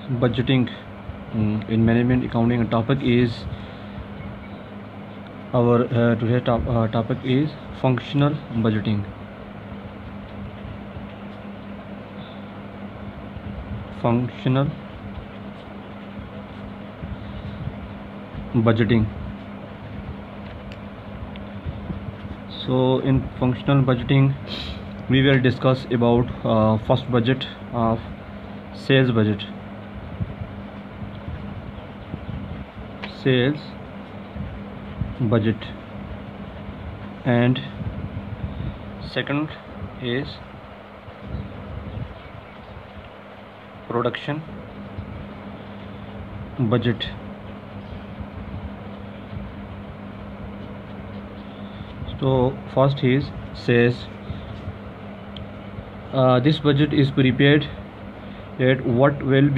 budgeting in management accounting. Topic is our today's topic is functional budgeting. Functional budgeting. So in functional budgeting we will discuss about first budget of sales budget. Sales budget, and second is production budget. So first is sales. This budget is prepared that what will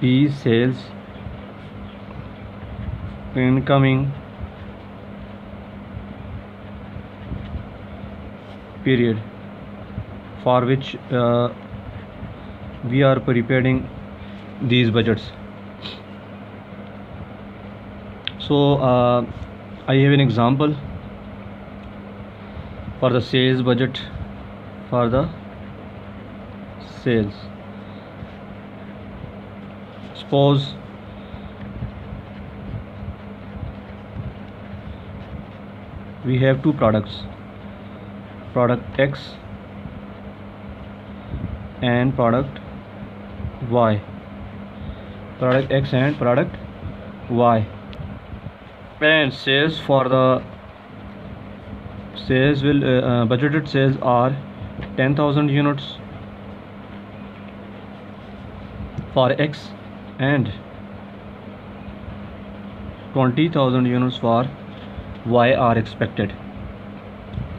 be sales incoming period for which we are preparing these budgets. So I have an example for the sales budget. For the sales, suppose we have two products, product X and product Y. Product X and product Y, and sales for the sales will budgeted sales are 10,000 units for X and 20,000 units for Y are expected.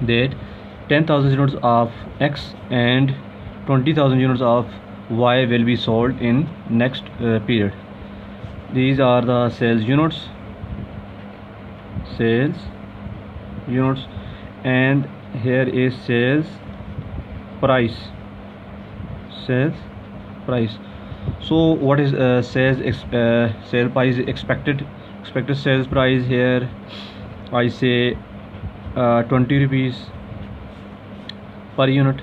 That 10,000 units of X and 20,000 units of Y will be sold in next period. These are the sales units, and here is sales price. So what is sale price expected sales price? Here I say 20 rupees per unit,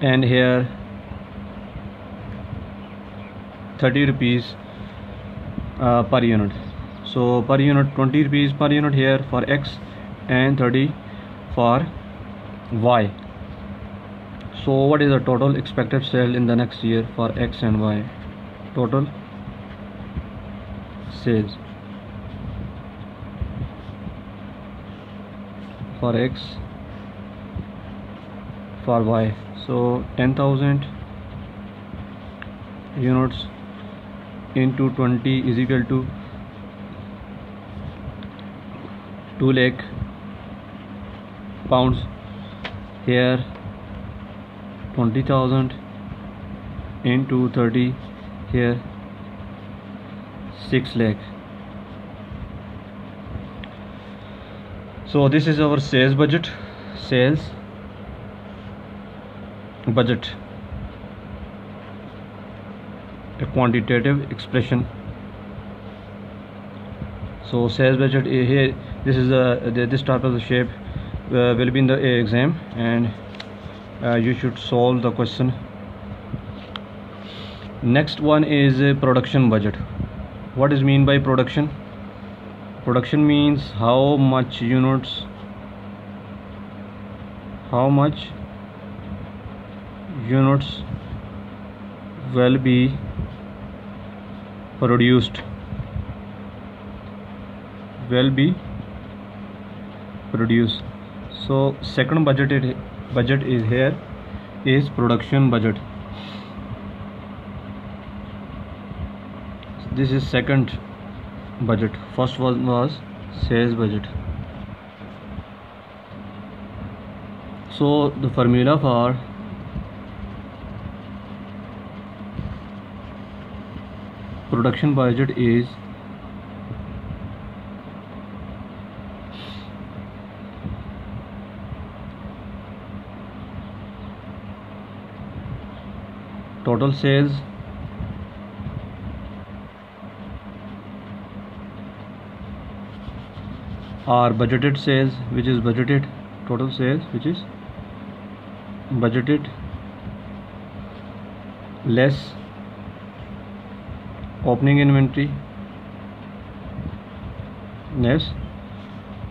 and here 30 rupees per unit. So per unit 20 rupees per unit here for X and 30 for Y. So what is the total expected sale in the next year for X and Y? Total sales for X, for Y. So 10,000 units into 20 is equal to 2 lakh pounds. Here 20,000 into 30, here 6 lakh. So this is our sales budget. A quantitative expression. So sales budget here, this is this type of the shape will be in the exam, and you should solve the question. Next one is a production budget. What is mean by production? Production means how much units will be produced. So second budget is here is production budget. This is second budget. First one was sales budget. So the formula for production budget is total sales are budgeted sales, which is budgeted, total sales which is budgeted less opening inventory, less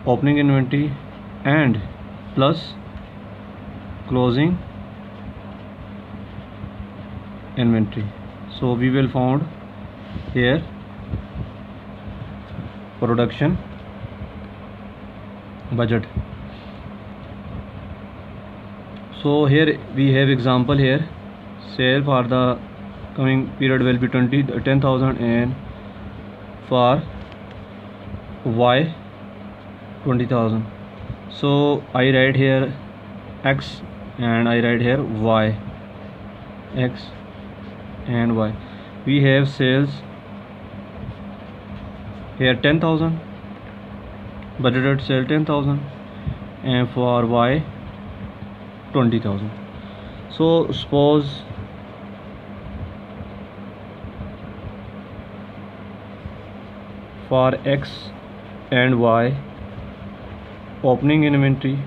opening inventory and plus closing inventory. So we will found here production budget. So here we have example here. Sale for the coming period will be 10,000 and for Y 20,000. So I write here X and I write here Y, X and Y. We have sales here 10,000, budgeted sale 10,000, and for Y 20,000. So suppose for X and Y opening inventory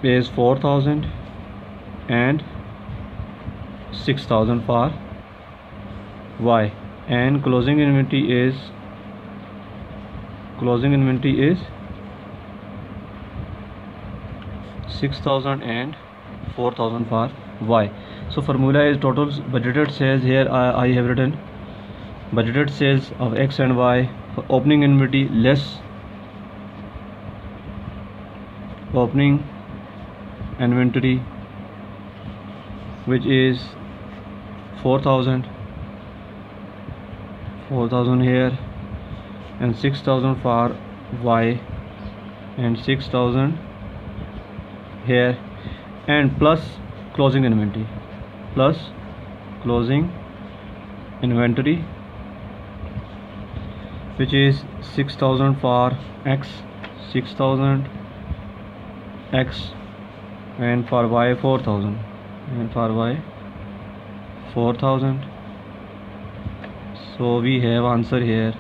is 4,000 and 6,000 for Y, and closing inventory is 6,000 and 4,000 for Y. So formula is total budgeted sales. Here I have written budgeted sales of X and Y for opening inventory less opening inventory, which is 4,000 here, and 6,000 for Y, and 6,000 here, and plus closing inventory, which is 6,000 for X, 6,000 X, and for Y 4,000, and for Y 4,000. So we have answer here.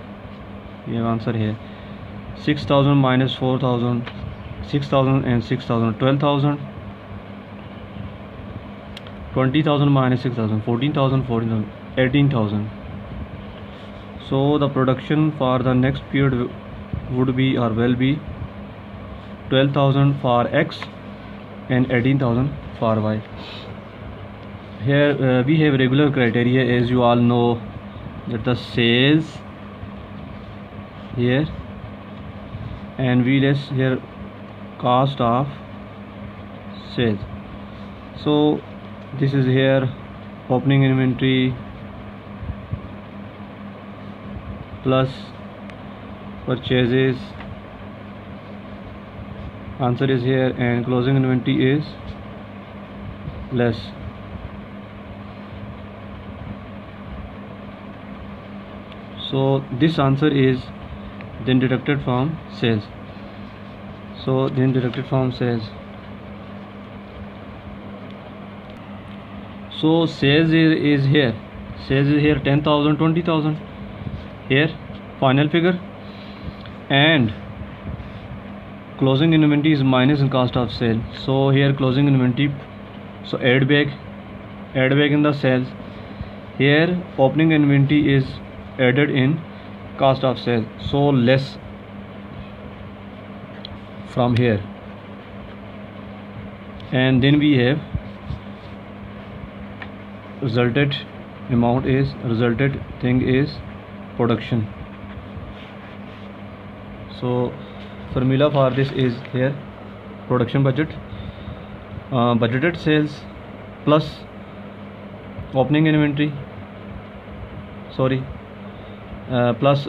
6,000 minus 4,000, 6,000 and 6,000, 12,000. 20,000 minus 6,000, 14,000, 14,000, 18,000. So the production for the next period would be or will be 12,000 for X and 18,000 for Y. Here we have regular criteria, as you all know, that the sales here, and we less here cost of sales. So this is here opening inventory plus purchases, answer is here, and closing inventory is less. So this answer is then deducted from sales. So sales is here. Sales is here 10,000, 20,000. Here final figure, and closing inventory is minus in cost of sale. So here closing inventory, so add back in the sales. Here opening inventory is added in cost of sale, so less from here, and then we have resulted thing is production. So formula for this is here production budget, budgeted sales plus opening inventory, plus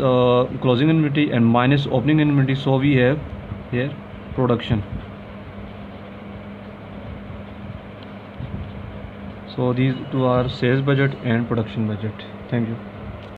closing inventory and minus opening inventory. So we have here production. So these two are sales budget and production budget. Thank you.